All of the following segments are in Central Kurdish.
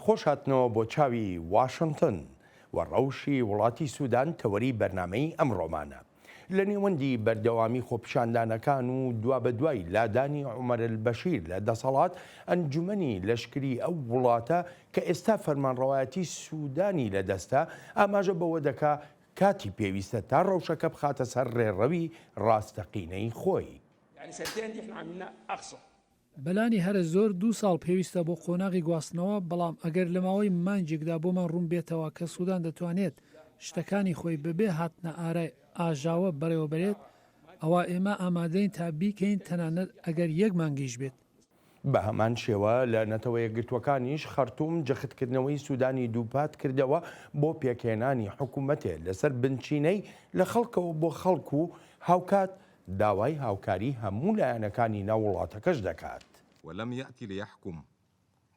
خۆش هاتنەوە بۆ چاوی واشنگتن و ڕەوشی وڵاتی سوودان تەوەری بەرنامەی ئەمڕۆمانە. لە نێوەندی بەردەوامی خۆپیشاندانەکان و دوا بە دوای لادانی عومەر البەشیر لە دەسەڵات ئەنجومەنی لەشکری ئەو وڵاتە کە ئێستا فەرمانڕەوایەتی سوودانی لەدەستە ئاماژە بەوە دەکا کاتی پێویستە تا ڕەوشەکە بخاتە سەر ڕێڕەوی ڕاستەقینەی خۆی. بەلانی هەرە زۆر 2 ساڵ پێویستە بۆ قۆناغی گواستنەوە، بەڵام ئەگەر لە ماوەی مانجێکدا بۆمان ڕوون بێتەوە کە سوودان دەتوانێت شتەکانی خۆی بەبێ هاتنە ئارای ئاژاوە بەڕێوەبرێت، ئەوە ئێمە ئامادەین تا بیکەین، تەنانەت ئەگەر 1 مانگیش بێت. بە هەمان شێوە لە نەتەوە یەکگرتوەکانیش خەرتوم جەختکردنەوەی سوودانی دووپات کردەوە بۆ پێکهێنانی حکوومەتێ لەسەر بنچینەی لە خەڵکەوە بۆ خەڵکو و هاوکات داوای هاوکاری هەموو لایەنەکانی ناو وڵاتەکەش دەکات. ولم يأتي ليحكم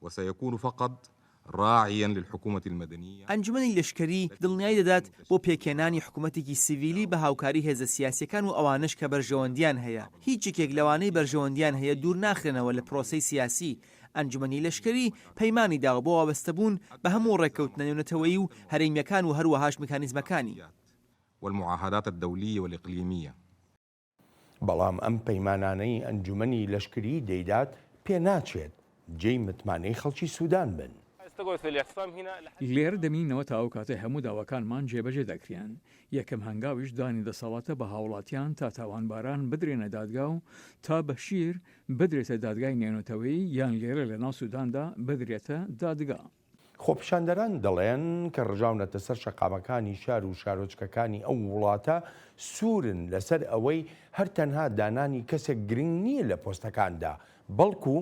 وسيكون فقط راعيا للحكومة المدنية. ئەنجومەنی لەشکری دڵنیایی دەدات بۆ پێکهێنانی حکوومەتێکی سیڤیلی بە هاوکاری هێزە سیاسیەکان و ئەوانش کە بەرژەوەندیان هەیە. هیچێک لەوانەی بەرژەوەندیان هەیە دوور ناخرێنەوە لە پرۆسەی سیاسی. ئەنجومەنی لەشکری پەیمانی داوە بۆ وابەستەبوون بە هەموو ڕێککەوتنە نێونەتەوەیی و هەرێمیەکان و هەروەهاش میکانیزمەکانی والمعاهدات الدولية والإقليمية. بەڵام ئەم پەیمانانەی ئەنجومەنی لەشکری دەیدات پێ ناچێت جێی متمانەی خەڵکی سوودان بن. لێرە دەمینەوە تا ئەو کاتە هەموو داواکانمان جێبەجێ دەکرێن. یەکەم هەنگاویش دانی دەسەڵاتە بە هاوڵاتیان تا تاوانباران بدرێنە دادگا و تا بەشیر بدرێتە دادگای نێونەتەوەی یان لێرە لە ناو سووداندا بدرێتە دادگا. خۆپیشاندەران دەڵێن کە ڕژاونەتە سەر شەقامەکانی شار و شارۆچکەکانی ئەو وڵاتە سوورن لەسەر ئەوەی هەر تەنها دانانی کەسێک گرنگ نییە لە پۆستەکاندا، بەڵکو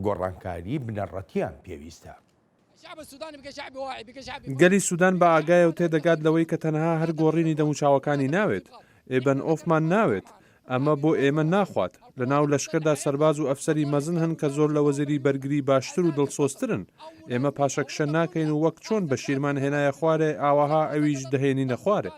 گۆڕانکاری بنەڕەتیان پێویستە. گەلی سوودان بە ئاگایە و تێدەگات لەوەی کە تەنها هەر گۆڕینی دەموچاوەکانی ناوێت، ئێبەن ئۆفمان ناوێت. ئەمە بۆ ئێمە ناخوات. لە ناو لەشکردا سەرباز و ئەفسەری مەزن هەن کە زۆر لە وەزیری بەرگری باشتر و دڵسۆزترن. ئێمە پاشەکشە ناکەین و وەک چۆن بە شیرمان هێنایە خوارێ ئاوەها ئەویش دەهێنینە خوارێ.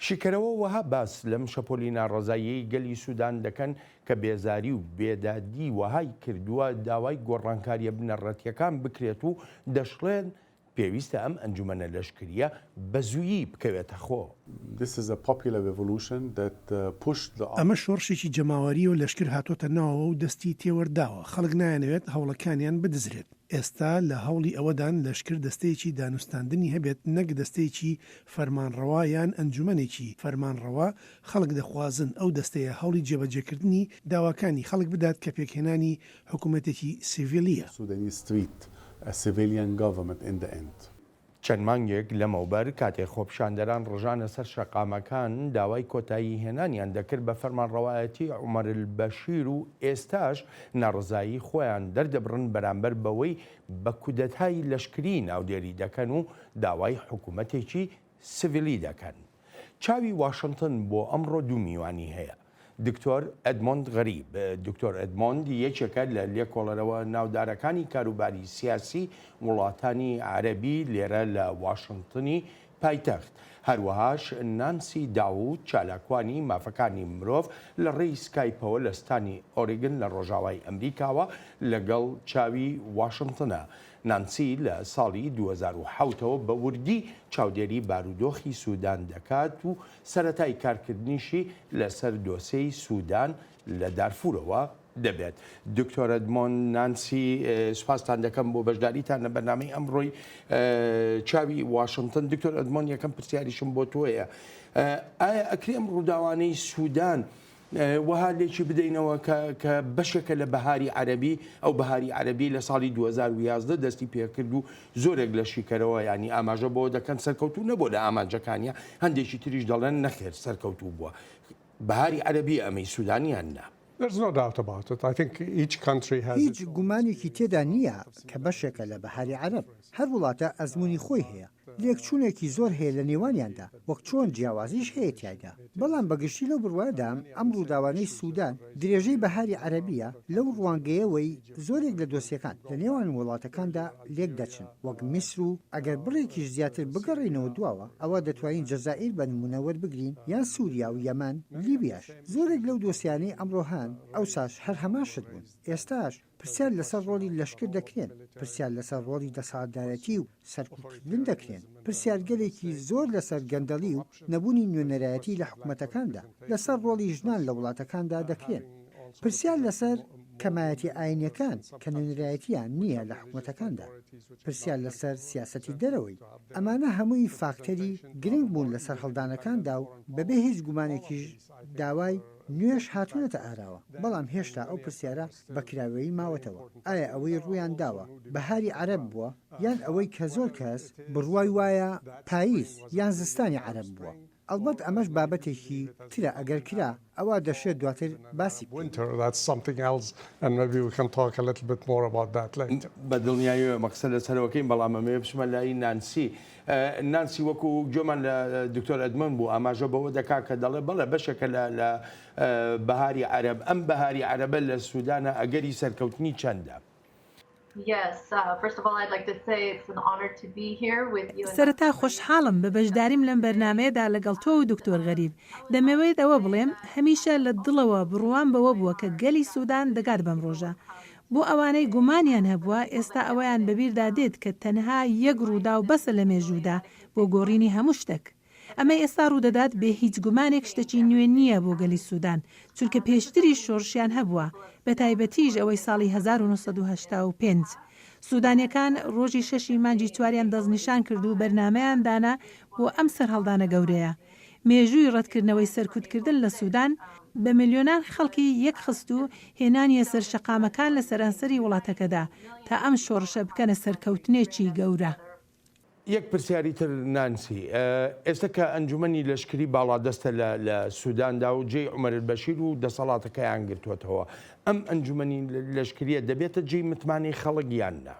شیکەرەوە وەها باس لەم شەپۆلی ناڕەزاییەی گەلی سوودان دەکەن کە بێزاری و بێدادی وەهای کردووە داوای گۆڕانکاریە بنەڕەتیەکان بکرێت و دەشڵێن پێویستە ئەم ئەنجومەنە لەشکریە بە زوویی بکەوێتە خۆ. ئەمە شۆڕشێکی جەماوەری و لەشکر هاتۆتە ناوەوە و دەستی تێوەرداوە. خەڵک نایەنەوێت هەوڵەکانیان بدزرێت. ئێستا لە هەوڵی ئەوەدان لەشکر دەستەیەکی دانوستاندنی هەبێت، نەک دەستەیەکی فەرمانڕەوا یان ئەنجومەنێکی فەرمانڕەوا. خەڵک دەخوازن ئەو دەستەیە هەوڵی جێبەجێکردنی داواکانی خەڵک بدات کە پێکهێنانی حکوومەتێکی سیڤیلیە. چەند مانگێک لەمەوبەر کاتێک خۆپیشاندەران ڕژانە سەر شەقامەکان داوای کۆتایی هێنانیان دەکرد بە فەرمانڕەوایەتی عومەر البەشیر و ئێستاش ناڕزایی خۆیان دەردەبڕن بەرامبەر بەوەی بە کودەتای لەشکری ناودێری دەکەن و داوای حکوومەتێکی سیڤیلی دەکەن. چاوی واشنگتن بۆ ئەمڕۆ 2 میوانی هەیە. دکتۆر ئەدمۆند غەریب. دکتۆر ئەدمۆند یەکێکە لە لێکۆڵەرەوە ناودارەکانی کاروباری سیاسی وڵاتانی عەرەبی لێرە لە واشنگتنی پایتەخت. هەروەهاش نانسی داوود چالاکوانی مافەکانی مرۆڤ لە ڕێی سکایپەوە لە ستانی ئۆریگن لە ڕۆژاوای ئەمریکاوە لەگەڵ چاوی واشنگتنە. نانسی لە ساڵی 2007ەوە بە وردی چاودێری بارودۆخی سوودان دەکات و سەرەتای کارکردنیشی لەسەر دۆسەی سوودان لە دارفورەوە دەبێت. دکتۆر ئەدمۆند نانسی، سوپاسان دەکەم بۆ بەشداریتان لە بەرنامەی ئەمڕۆی چاوی واشنگتن. دکتۆر ئەدمۆند، یەکەم پرسیاریشم بۆ تۆیە. ئایا ئەکرێم ڕووداوانەی سوودان وەها لێکی بدەینەوە کە بەشێکە لە بەهاری عەرەبی، ئەو بەهاری عەرەبی لە ساڵی 2011 دەستی پێکرد و زۆرێک لە شیکەرەوە ینی ئاماژە بۆ دەکەن سەرکەوتو نەبوو لە ئامانجەکانیە، هەندێکی تریش دەڵێن نەخێر سەرکەوتو بووە. بەهاری عەرەبی ئەمەی سوودانیان نا. هیچ گومانێکی تێدا نییە کە بەشێکە لە بەهاری عەرەب. هەر وڵاتە ئەزمموی خۆی هەیە، لێکچوونێکی زۆر هەیە لە نێوانیاندا، وەک چۆن جیاوازیش هەیە تایدا. بەڵام بەگشتی لەو بڕوادام ئەم ڕووداوانەی سوودان درێژەی بەهاری عەرەبیە لەو ڕوانگەیەوەی زۆرێک لە دۆسیەکان لە نێوان وڵاتەکاندا لێک دەچن، وەک میسر و ئەگەر بڕێکیش زیاتر بگەڕێنەوە دواوە ئەوە دەتوانین جەزائیر بە نمونە وەربگرین، یان سووریا و یەمان، لیبیاش. زۆرێک لەو دۆسیانەی ئەمڕۆ هەن بەڵێن ئەو ساش هەر هەماشت بوون ئێستاش پرسیار لەسەر ڕۆلی لەشکر دەکرێن پرسیار لەسەر ڕۆلی دەسەڵاتدارەتی و سەرکوتکردن دەکرێن پرسیارگەلێکی زۆر لەسەر گەندەڵی و نەبوونی نوێنەرایەتی لە حکوومەتەکاندا لەسەر ڕۆلی ژنان لە وڵاتەکاندا دەکرێن پرسیار لەسەر کەمایەتی ئاینیەکان کە نوێنەرایەتیان نییە لە حکوومەتەکاندا پرسیار لەسەر سیاسەتی دەرەوەی ئەمانە هەمووی فاکتەری گرنگ بوون لەسەر هەڵدانەکاندا و بەبێ هیچ گومانێکیش داوای نوێش هاتوونەتە ئاراوە بەڵام هێشتا ئەو پرسیارە بەکراوەیی ماوەتەوە ئایا ئەوەی ڕوویان داوە بەهاری عەرەب بووە یان ئەوەی کە زۆر کەس بڕوای وایە پاییز یان زستانی عەرەب بووە ئەلبەت ئەمەش بابەتێکی ترە ئەگەر کرا ئەوە دەشێت دواتر باسی بەدڵنیایی مەقسەد لەسەرەوەکەین بەڵام ئەمێ بچمە لای نانسی نانسی وەکو جۆمان لە دکتۆر ئەدمن بوو ئاماژە بەوە دەکا کە دەڵێ بەڵێ بەشێکە لە بەهاری عەرەب ئەم بەهاری عەرەبە لە سوودانە ئەگەری سەرکەوتنی چەندە؟ سەرەتا خۆشحاڵم بە بەشداریم لەم بەرنمەیەدا لەگەڵ تۆ و دکتۆر غەریب دەمەوێت ئەوە بڵێم هەمیشە لە دڵەوە بڕوان بەوە بووە کە گەلی سوودان دەگات بەم ڕۆژە بۆ ئەوانەی گومانیان هەبووە ئێستا ئەوەیان بەبیردا دێت کە تەنها یەک ڕوودا و بەسە لە مێژوودا بۆ گۆڕینی هەموو شتێک ئەمە ئێستا ڕوودەدات بێ هیچ گومانێک شتێکی نوێ نییە بۆ گەلی سوودان چونکە پێشتری شۆڕشیان هەبووە بە تایبەتیش ئەوەی ساڵی 1985 سوودانیەکان ڕۆژی 6 مانگی چواریان دەستنیشان کرد و بەرنمەیان دانا بۆ ئەم سەرهەڵدانە گەورەیە مێژووی ڕەتکردنەوەی سەرکوتکردن لە سوودان بە ملیۆنان خەڵکی یەک خست و هێنانیە سەر شەقامەکان لە سەرانسەری وڵاتەکەدا تا ئەم شۆڕشە بکەنە سەرکەوتنێکی گەورە. یەک پرسیاری تر نانسی ئێستا کە ئەنجومەنی لەشکری باڵادەستە لە سووداندا و جێی عومەر البەشیر و دەسەڵاتەکەیان گرتووەتەوە ئەم ئەنجومەنی لەشکریە دەبێتە جێی متمانی خەڵک یاننا؟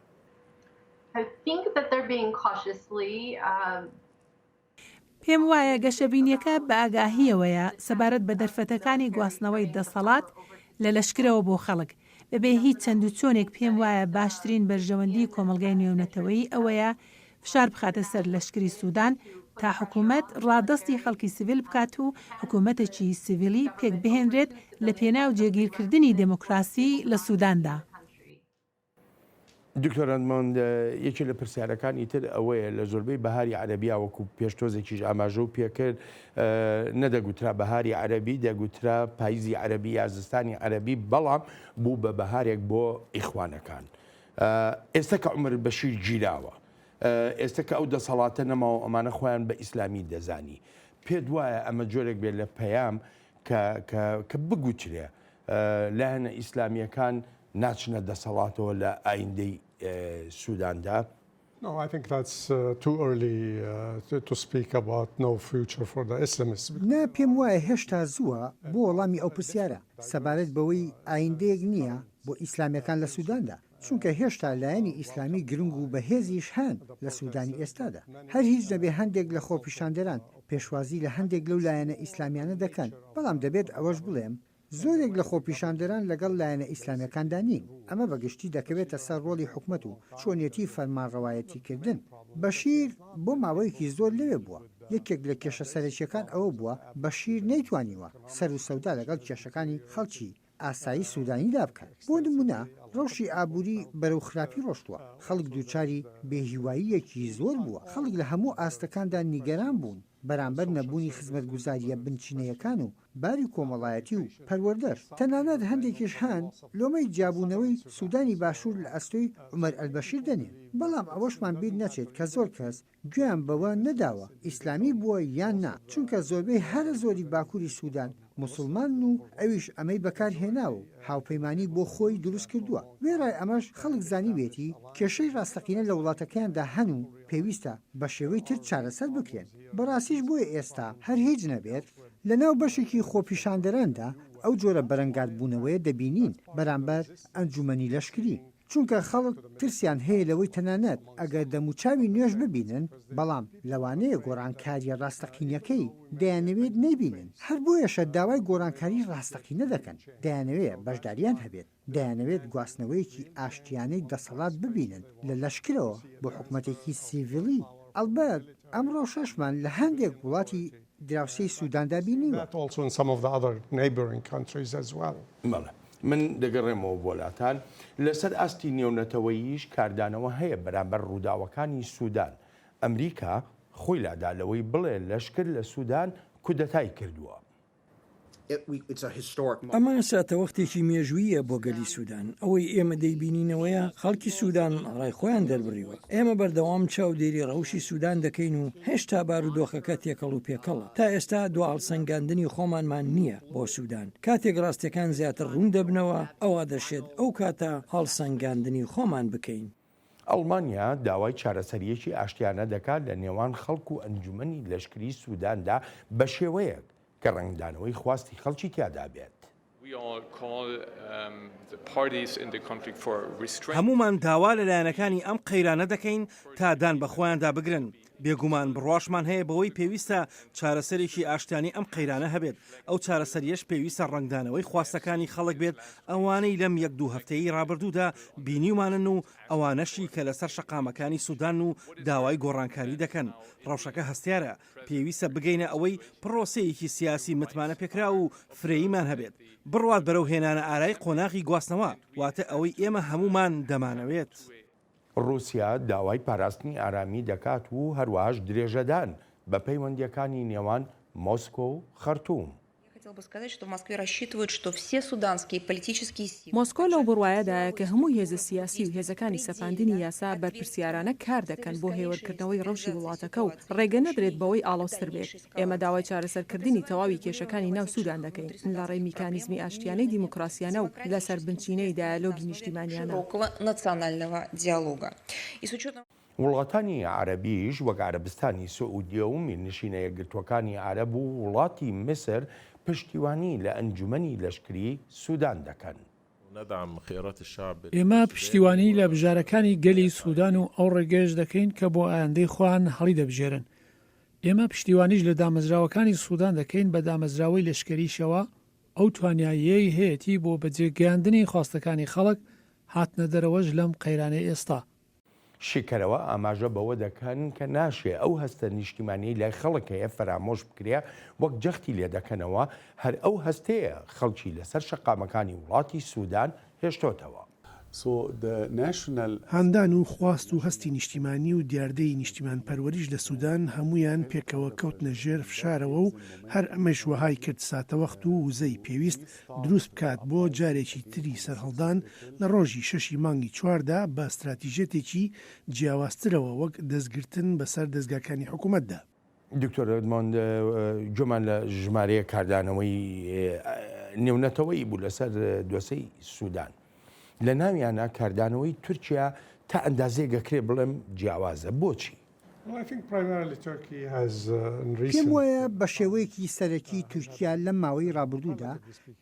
پێم وایە گەشەبینیەکە بە ئاگاهیەوەیە سەبارەت بە دەرفەتەکانی گواستنەوەی دەسەڵات لە لەشکرەوە بۆ خەڵک بەبێ هیچ چەند و چۆنێک پێم وایە باشترین بەرژەوەندی کۆمەلگای نێونەتەوەی ئەوەیە فشار بخاتە سەر لەشکری سوودان تا حکوومەت ڕادەستی خەڵکی سیڤیل بکات و حکوومەتێکی سیڤیلی پێک بهێنرێت لە پێناو جێگیرکردنی دموکراسی لە سووداندا. دکتۆر ئەدمۆند یەکی لە پرسیارەکانی تر ئەوەیە لە زۆربەی بەهاری عەرەبیا وەکو پێشتۆزێکیش ئاماژە و پێکرد نەدەگوترا بەهاری عەرەبی دەگوترا پاییزی عەرەبی یا زستانی عەرەبی بەڵام بوو بە بەهارێک بۆ ئیخوانەکان ئێستا کە عومەر البەشیر گیراوە ئێستا کە ئەو دەسەڵاتە نەماوە ئەمانە خۆیان بە ئیسلامی دەزانی پێت وایە ئەمە جۆرێک بێت لە پەیام کە بگوترێ لایەنە ئیسلامیەکان ناچنە دەسەڵاتەوە لە ئایندەی سووداندا؟ No, I think that's too early to speak about no future for the Islamists. نا پێم وایە هێشتا زووە بۆ وەڵامی ئەو پرسیارە سەبارەت بەوەی ئایندەیەک نییە بۆ ئیسلامیەکان لە سووداندا چونکە هێشتا لایەنی ئیسلامی گرنگ و بەهێزیش هەن لە سوودانی ئێستادا هەر هیچ دەبێ هەندێک لە خۆپیشاندەران پێشوازی لە هەندێک لەو لایەنە ئیسلامیانە دەکەن بەڵام دەبێت ئەوەش بڵێم زۆرێک لە خۆپیشاندەران لەگەڵ لایەنە ئیسلامیەکاندا نین ئەمە بەگشتی دەکەوێتە سەر ڕۆلی حکومەت و چۆنیەتی فەرمانڕەوایەتیکردن بەشیر بۆ ماوەیەکی زۆر لەوێ بووە یەکێک لە کێشە سەرەکیەکان ئەوە بووە بەشیر نەیتوانیوە سەر و سەودا لەگەڵ کێشەکانی خەڵکی ئاسایی سوودانیدا بکات بۆ نمونە ڕەوشی ئابووری بەرەو خراپی ڕۆشتووە خەڵک دووچاری بێهیواییەکی زۆر بووە خەڵک لە هەموو ئاستەکاندا نیگەران بوون بەرامبەر نەبوونی خزمەتگوزاریە بنچینەیەکان و باری کۆمەڵایەتی و پەروەردەش تەنانەت هەندێکیش هەن لۆمەی جیابوونەوەی سوودانی باشوور لە ئەستۆی عومەر ئەلبەشیر دەنێن بەڵام ئەوەشمان بیر نەچێت کە زۆر کەس گویان بەوە نەداوە ئیسلامی بووە یان نا چونکە زۆربەی هەرە زۆری باکووری سوودان مسلمان و ئەویش ئەمەی بەکارهێناوە و هاوپەیمانی بۆ خۆی دروست کردووە وێرای ئەمەش خەڵک زانیوێتی کێشەی ڕاستەقینە لە وڵاتەکەیاندا هەن و پێویستە بە شێوەی تر چارەسەر بکرێن بەڕاستیش بۆیە ئێستا هەر هیچ نەبێت لە ناو بەشێکی خۆپیشاندەراندا ئەو جۆرە بەرەنگار بوونەوەیە دەبینین بەرامبەر ئەنجومەنی لەشکری چونکە خەڵک ترسیان هەیە لەوەی تەنانەت ئەگەر دەموچاوی نوێژ ببینن بەڵام لەوانەیە گۆڕانکاریە ڕاستەقینەکەی دەیانەوێت نەیبینن هەر بۆیەشە داوای گۆڕانکاری ڕاستەقینە دەکەن دەیانەوێت بەشداریان هەبێت دەیانەوێت گواستنەوەیەکی ئاشتیانەی دەسەڵات ببینن لە لەشکرەوە بۆ حکوومەتێکی سیڤیلی ئەلبەت ئەمڕۆ شەشمان لە هەندێک وڵاتی دراوسەی سووداندا بینیوە. That also in some of the other neighboring countries as well. بەڵێ من دەگەڕێمەوە بۆلاتان لەسەر ئاستی نێونەتەوەییش کاردانەوە هەیە بەرامبەر ڕووداوەکانی سوودان. ئەمریکا خۆی لادالەوەی بڵێ لەشکر لە سوودان کودەتای کردووە. ئەمە ساتەوەختێکی مێژوویە بۆ گەلی سوودان ئەوەی ئێمە دەیبینینەوەیە خەڵکی سوودان ڕای خۆیان دەربڕیوە ئێمە بەردەوام چاودێری ڕەوشی سوودان دەکەین و هێشتا بارودۆخەکە تێکەڵ و پێکەڵە تا ئێستا دو هەڵسەنگاندنی خۆمانمان نییە بۆ سوودان کاتێک ڕاستیەکان زیاتر ڕوون دەبنەوە ئەوە دەشێت ئەو کاتە هەڵسەنگاندنی خۆمان بکەین. ئەڵمانیا داوای چارەسەریەکی ئاشتیانە دەکات لە نێوان خەڵک و ئەنجومەنی لەشکری سووداندا بە شێوەیەک کە ڕنگدانەوەی خواستی خەڵکی تیادا بێت. هەمومان داوا لەلایەنەکانی ئەم قەیرانە دەکەین تا دان بە خۆیاندا بگرن. بێگومان بڕاشمان هەیە بەوەی پێویستە چارەسەرێکی ئاشتیانی ئەم قەیرانە هەبێت ئەو چارەسەریەش پێویستە ڕنگدانەوەی خواستەکانی خەڵک بێت ئەوانەی لەم یەک دوو هەفتەیە ڕابردوودا بینیومانن و ئەوانەشی کە لەسەر شەقامەکانی سوودان و داوای گۆڕانکاری دەکەن ڕەوشەکە هەستیارە پێویستە بگەینە ئەوەی پرۆسەیەکی سیاسی متمانە پێکرا و فرەییمان هەبێت بڕوات بەرەو هێنانە ئارای قۆناغی گواستنەوە واتە ئەوەی ئێمە هەمومان دەمانەوێت. رووسیا داوای پاراستنی ئارامی دەکات و هەروەهاش درێژەدان بە پەیوەندیەکانی نێوان مۆسکۆ و خەرتوم. مۆسکۆ لەو بڕوایەدایە کە هەموو هێزە سیاسی و هێزەکانی سەپاندنی یاسا بەرپرسیارانە کار دەکەن بۆ هێوەرکردنەوەی ڕەوشی وڵاتەکە و ڕێگە نەدرێت بەوەی ئاڵۆستر بێت. ئێمە داوای چارەسەرکردنی تەواوی کێشەکانی ناو سوودان دەکەین لە ڕێی میکانیزمی ئاشتیانەی دیموکراسیانە و لەسەر بنچینەی دایالۆگی نیشتیمانیانە. وڵاتانی عەرەبیش وەک عەرەبستانی سعودیە و میرنشینە یەکگرتووەکانی عەرەب و وڵاتی میسر پشتیوانی لە ئەنجومەنی لەشکری سوودان دەکەن. ئێمە پشتیوانی لە بژارەکانی گەلی سوودان و ئەو ڕێگەش دەکەین کە بۆ ئایندەی خۆیان هەڵی دەبژێرن. ئێمە پشتیوانیش لە دامەزراوەکانی سوودان دەکەین بە دامەزراوەی لەشکریشەوە ئەو تواناییەی هەیەی بۆ بەجێگەاندنی خواستەکانی خەڵک هاتنە دەرەوەش لەم قەیرانەی ئێستا. شیکەرەوە ئاماژە بەوە دەکەن کە ناشێ ئەو هەستە نیشتیمانی لای خەڵک هەیە فەرامۆش بکرێ وەک جەختی لێ دەکەنەوە هەر ئەو هەستەیە خەڵکی لەسەر شەقامەکانی وڵاتی سوودان هێشتۆتەوە. هەندان و خواست و هەستی نیشتیمانی و دیاردەی نیشتیمان پەروەریش لە سوودان هەمویان پێکەوە کەوتنە ژێر فشارەوە و هەر ئەمەش وەهای کرد ساتەوەخت و وزەی پێویست دروست بکات بۆ جارێکی تری سەرهەڵدان لە ڕۆژی 6 مانگی چواردا بە استراتیژێتێکی جیاوازترەوە وەک دەستگرتن بەسەر دەستگاکانی حکوومەتدا. دکتۆر ئەدمۆند جۆمان لە ژمارەیە کاردانەوەی نێونەتەوەی بوو لەسەر دۆسەی سوودان. لە ناویانە کاردانەوەی تورکیا تا ئەندازەیە گەکرێ بڵێم جیاوازە بۆچی؟ پێم وایە بە شێوەیەکی سەرەکی تورکیا لە ماوەی ڕابردوودا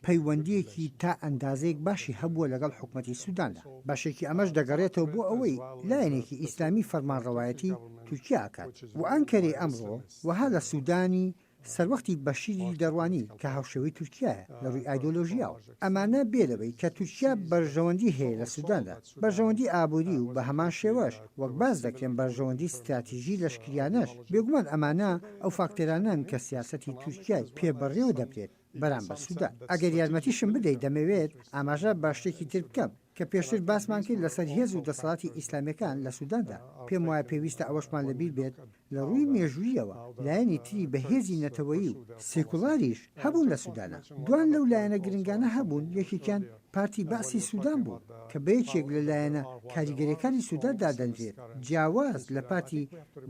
پەیوەندیەکی تا ئەندازەیەک باشی هەبووە لەگەڵ حکوومەتی سووداندا باشێکی ئەمەش دەگەڕێتەوە بۆ ئەوەی لایەنێکی ئیسلامی فەرمانڕەوایەتی تورکیا ئەکات و ئەنکەرێ ئەمڕۆ وەها لە سوودانی سەروەختی بەشیری دەڕوانی کە هاوشێوەی تورکیایە لە ڕووی ئایدۆلۆژیاوە ئەمانە بێلەوەی کە تورکیا بەرژەوەندی هەیە لە سووداندا بەرژەوەندی ئابووری و بە هەمان شێوەش وەک باز دەکرێن بەرژەوەندی استراتیژی لەشکریانەش بێگومان ئەمانە ئەو فاکتەرانن کە سیاسەتی تورکیای پێبڕێوە دەبرێت بەرامبەر سوودان ئەگەر یارمەتیشم بدەیت دەمەوێت ئاماژە باشتێکی تر بکەم کە پێشتر باسمان کرد لەسەر هێز و دەسەڵاتی ئیسلامیەکان لە سووداندا پێم وایە پێویستە ئەوەشمان لەبیر بێت لە ڕووی مێژوویەوە لایەنی تری بە هێزی نەتەوەیی و سێکولاریش هەبوون لە سوودانە دوان لەو لایەنە گرنگانە هەبوون یەکێکیان پارتی باسی سوودان بوو کە بە یەکێک لە لایەنە کاریگەریەکانی سوودان دادەنرێت جیاواز لە پارتی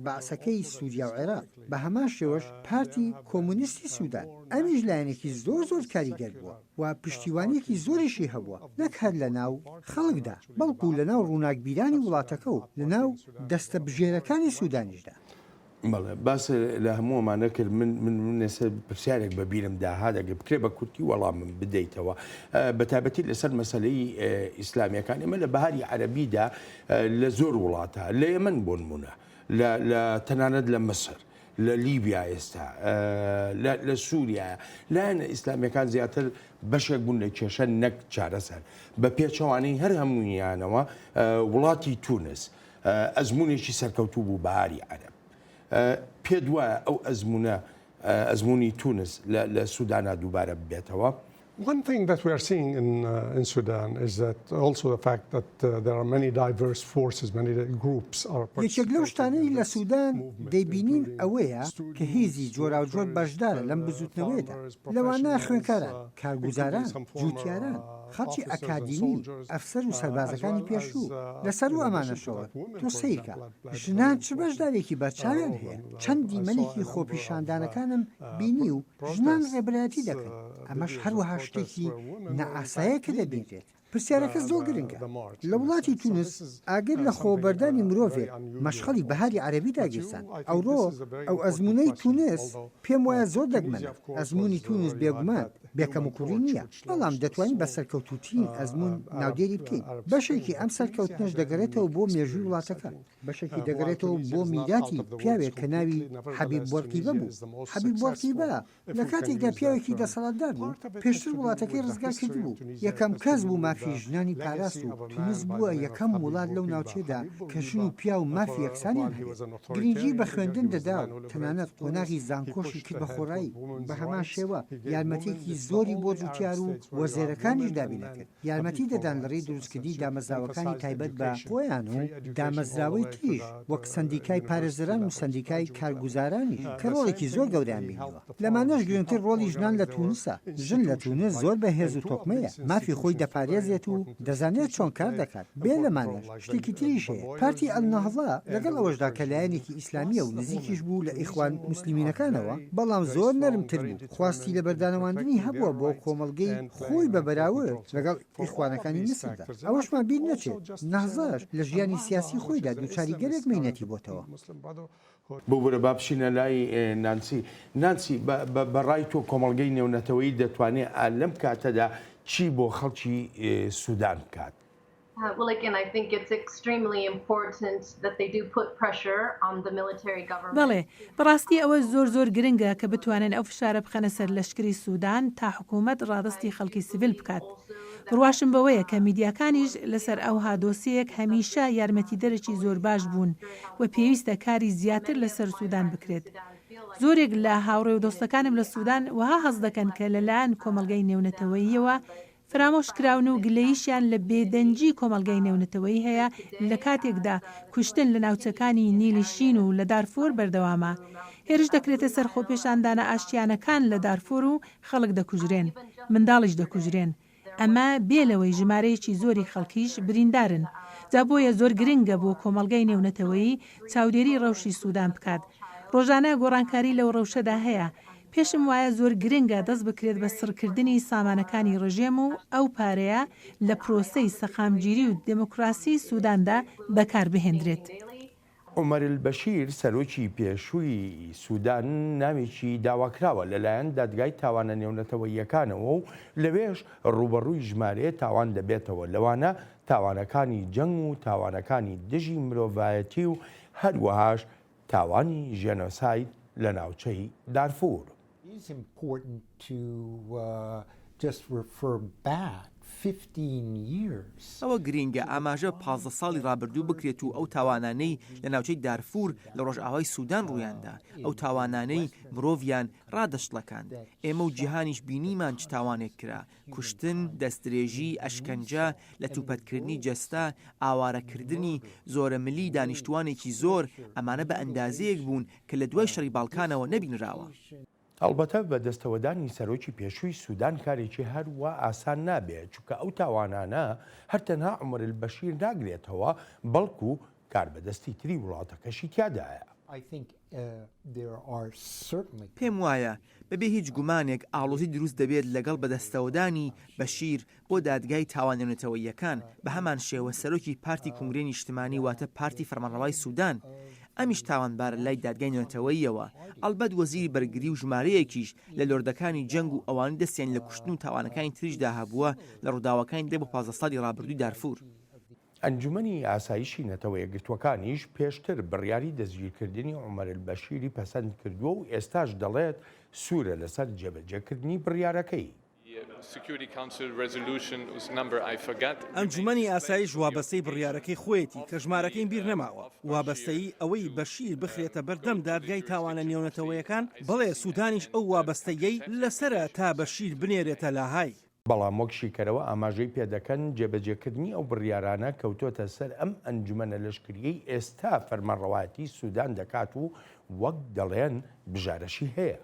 باسەکەی سووریا و عێراق بە هەمان شێوەش پارتی کۆمونیستی سوودان ئەمیش لایەنێکی زۆر کاریگەر بووە و پشتیوانیەکی زۆریشی هەبووە نەک هەر لە ناو خەڵکدا بەڵکو لە ناو ڕووناکبیرانی وڵاتەکە و لە ناو دەستە بژێرەکانی سوودانیشدا. بەڵێ باس لە هەمووەمانە کرد من نێسەر پرسیارێک بە بیرم داها دەگە بکرێ بە کورتی وەڵامم بدەیتەوە بە تایبەتی لەسەر مەسەلەی ئیسلامیەکان ئێمە لە بەهاری عەرەبیدا لە زۆر وڵاتە لە یەمەن بۆ نمونە لە تەنانەت لە مەسر لە لیبیا ئێستا لە سووریا لایەنە ئیسلامیەکان زیاتر بەشێک بوون لە کێشە نەک چارەسەر بە پێچەوانەی هەر هەموویانەوە وڵاتی تونس ئەزمونێکی سەرکەوتوو بوو بەهاری عەرەب پێ دوایە ئەو ئەزمونە ئەزمموی تونس لە سوودانە دووبارە ببێتەوە. One thing that we are seeing in Sudan is that also the fact that there are many diverse forces, many groups are یەکێک لەو شتانەی لە سوودان دەیبینین ئەوەیە کە هیزی جۆرا و جۆر بەشدارە لەم بزوتنەوەیدا لەوانە خوێنکاران، کارگوزاران، جوتیاران، خەڵکی ئەکادیمی، ئەفسەر و سەربازەکانی پێشوو لەسەر و ئەمانەشەوە تۆ سیرکە ژنان چ بەشدارێکی بەرچاویان هەیە چەندی مەلێکی خۆپیشاندانەکانم بینی و ژنان ڕێبەرایەتی دەکەن ئەمەش هەروەها شتێکی نەئاسایە کە دەبینرێت. پرسیارەکە زۆر گرنگە لە وڵاتی تونس ئاگر لە خۆبەردانی مرۆڤێک مەشخەڵی بەهاری عەرەبی داگیرسان ئەوڕۆ ئەو ئەزمونەی تونس پێم وایە زۆر دەگمەنە ئەزمموی تونس بێگومان بێکەم و کوڕی نییە بەڵام دەتوانین بە سەرکەوتوترین ئەزمون ناودێری بکەین بەشێکی ئەم سەرکەوتنەش دەگەڕێتەوە بۆ مێژووی وڵاتەکە بەشێکی دەگەڕێتەوە بۆ میراتی پیاوێک کە ناوی حەبیب بۆرقیبە بوو حەبیب بۆرقیبە لە کاتێکدا پیاوێکی دەسەڵاتدار بوو پێشتر وڵاتەکەی ڕزگار کردبوو یەکەم کەس بوو مافی ژنانی پاراست و تونس بووە یەکەم وڵات لەو ناوچێدا کە ژن و پیا و مافی یەکسانیان هەیە گرنگی بە خوێندن دەدا و تەنانەت قۆناغی زانکۆشی کرد بە خۆڕایی بە هەمان شێوە یارمەتێکی زۆری بۆ جوتیار و وەزێرەکانیش دابینەکرد یارمەتی دەدان لە ڕێی دروستکردی دامەزراوەکانی تایبەت بە خۆیان و دامەزراوەی تریش وەک سندیکای پارێزەران و سندیکای کارگوزارانی کە ڕۆڵێکی زۆر گەوریان بینەوە لەمانەش گرنگتر ڕۆڵی ژنان لە تونسە ژن لە تونس زۆر بەهێز و تۆقمەیە مافی خۆی دەپارێزێت و دەزانێت چۆن کار دەکات بێ لەمانەش شتێکی تریش هەیە پارتی ئەلنەهضە لەگەڵ ئەوەشدا کە لایەنێکی ئیسلامیە و نزیکیش بوو لە ئیخوان موسلیمینەکانەوە بەڵام زۆر نەرمتر بوو خواستی لە بەردانەوەاندنی هەبووە بۆ کۆمەڵگەی خۆی بە بەراورد لەگەڵ ئیخوانەکانی مسردا ئەوەشمان بیر نەچێت نەهزاش لە ژیانی سیاسی خۆیدا دووچاری گەلێک مینەتی بۆتەوە بۆ برە با بچینە لای نانسی بەڕای تۆ کۆمەڵگەی نێونەتەوەی دەتوانێت لەم کاتەدا چی بۆ خەڵکی سوودان بکات؟ Well, again, I think it's extremely important that they do put pressure on the military government. بەڵێ بەڕاستی ئەوە زۆر گرنگە کە بتوانن ئەو فشارە بخەنە سەر لەشکری سوودان تا حکوومەت ڕادستی خەڵکی سیڤیل بکات. ڕواشم بەوەیە کە میدیاکانیش لەسەر ئەو هادۆسیەک هەمیشە یارمەتی دەرەی زۆر باش بوون و پێویستە کاری زیاتر لەسەر سوودان بکرێت. زۆرێک لە هاوڕێ و دۆستەکانم لە سوودان وها هەز دەکەن کە لەلایەن کۆمەڵگەی نێونەتەوەییەوە فرامۆش کراون و گلەییشیان لە بێدەنجی کۆمەڵگەی نێونەتەوەی هەیە لە کاتێکدا کوشتن لە ناوچەکانی نیلیشین و لە دارفۆر بەردەوامە هێرش دەکرێتە سەر خۆپێشاندانە ئاشتیانەکان لە دارفۆر و خەڵک دەکوژرێن منداڵیش دەکوژرێن ئەمە بێلەوەی ژمارەیەکی زۆری خەڵکیش بریندارن جا بۆیە زۆر گرنگە بۆ کۆمەڵگەی نێونەتەوەیی چاودێری ڕەوشی سوودان بکات ڕۆژانە گۆڕانکاری لەو ڕەوشەدا هەیە پێشم وایە زۆر گرنگە دەست بکرێت بە سڕکردنی سامانەکانی ڕژێم و ئەو پارەیە لە پرۆسەی سەخامگیری و دموکراسی سووداندا بەکاربهێنرێت. عومەر البەشیر سەرۆکی پێشووی سوودان نامێکی داواکراوە لەلایەن دادگای تاوانە نێونەتەوەییەکانەوە و لەوێش ڕوبەڕووی ژمارەیە تاوان دەبێتەوە لەوانە تاوانەکانی جەنگ و تاوانەکانی دژی مرۆڤایەتی و هەروەهاش تاوانی ژێنۆساید لە ناوچەی دارفور. It's important to just refer back 15 years. ئەوە گرینگە ئاماژە 15 ساڵی ڕابردوو بکرێت و ئەو تاوانانەی لە ناوچەی دارفور لە ڕۆژئاوای سوودان ڕوویاندا ئەو تاوانانەی مرۆڤیان ڕادەشتڵەکان ئێمە و جیهانیش بینیمان چ تاوانێک کرا کوشتن دەستدرێژی ئەشکەنجە لە توپەتکردنی جەستا ئاوارەکردنی زۆرە ملی دانیشتوانێکی زۆر ئەمانە بە ئەندازەیەک بوون کە لە دوای شەڕی باڵکانەوە نەبینراوە. ئەلبەتە بە دەستەوەدانی سەرۆکی پێشووی سوودان کارێکی هەروە ئاسان نابێت چونکە ئەو تاوانانە هەرتەنها عومەر البەشیر ناگرێتەوە بەڵکو کار بەدەستی تری وڵاتەکەشی تیادایە. پێم وایە بەبێ هیچ گومانێک ئاڵۆزی دروست دەبێت لەگەڵ بەدەستەوەدانی بەشیر بۆ دادگای تاوانێنێتەوەییەکان بە هەمان شێوە سەرۆکی پارتی کنگرەی نیشتمانی واتە پارتی فەرمانڕەوای سوودان ئەمیش تاوانبارە لای دادگای نێونەتەوەییەوە ئەلبەت وەزیری بەرگری و ژمارەیەکیش لە لۆردەکانی جەنگ و ئەوانی دەستیان لە کوشتن و تاوانەکانی تریشدا هەبووە لە ڕووداوەکانی دێ بۆ 15 ساڵی ڕابردووی دارفور. ئەنجومەنی ئاسایشی نەتەوە یەکگرتوەکانیش پێشتر بڕیاری دەستگیرکردنی عومەر البەشیری پەسەند کردووە و ئێستاش دەڵێت سوورە لەسەر جێبەجێکردنی بڕیارەکەی. ئەنجومەنی ئاسایش وابەستەی بڕیارەکەی خۆیەتی کە ژمارەکەی بیر نەماوە وابەستەی ئەوەی بەشیر بخرێتە بەردەم دادگای تاوانە نێونەتەوەیەکان بەڵێ سوودانیش ئەو وابەستەیەی لەسرە تا بەشیر بنێرێتە لاهای. بەڵام وەک شیکەرەوە ئاماژەی پێدەکەن جێبەجێکردنی ئەو بڕیارانە کەوتۆتە سەر ئەم ئەنجومەنە لەشکریەی ئێستا فەرمانڕەوایەتی سوودان دەکات و وەک دەڵێن بژارەشی هەیە.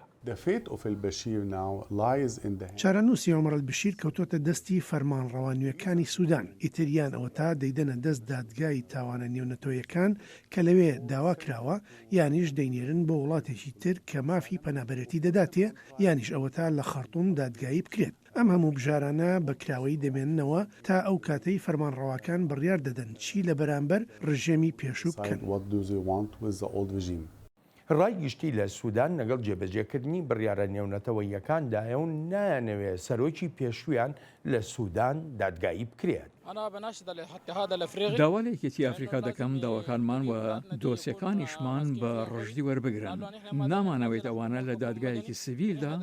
چارەنووسی عومەر البەشیر کەوتۆتە دەستی فەرمانڕەوانیەکانی سوودان ئیتریان ئەوە تا دەیدەنە دەست دادگای تاوانە نێونەتەوەیەکان کە لەوێ داوا کراوە یانیش دەینێرن بۆ وڵاتێکی تر کە مافی پەنابەرەتی دەداتێ یانیش ئەوە تا لە خەرتوم دادگایی بکرێت. ئەم هەموو بژارانە بەکراوەی دەمێننەوە تا ئەو کاتەی فەرمانڕەواکان بڕیار دەدەن چی لە بەرامبەر ڕژێمی پێشوو بکەن. ڕای گشتی لە سوودان لەگەڵ جێبەجێکردنی بڕیارە نێونەتەوەیەکاندایە و نایانەوێت سەرۆکی پێشویان لە سوودان دادگایی بکرێت. داوا لە یەکێتی ئەفریقا دەکەم داواکانمان و دۆسیەکانیشمان بە ڕژدی وەربگرن. نامانەوێت ئەوانە لە دادگایەکی سیڤیلدا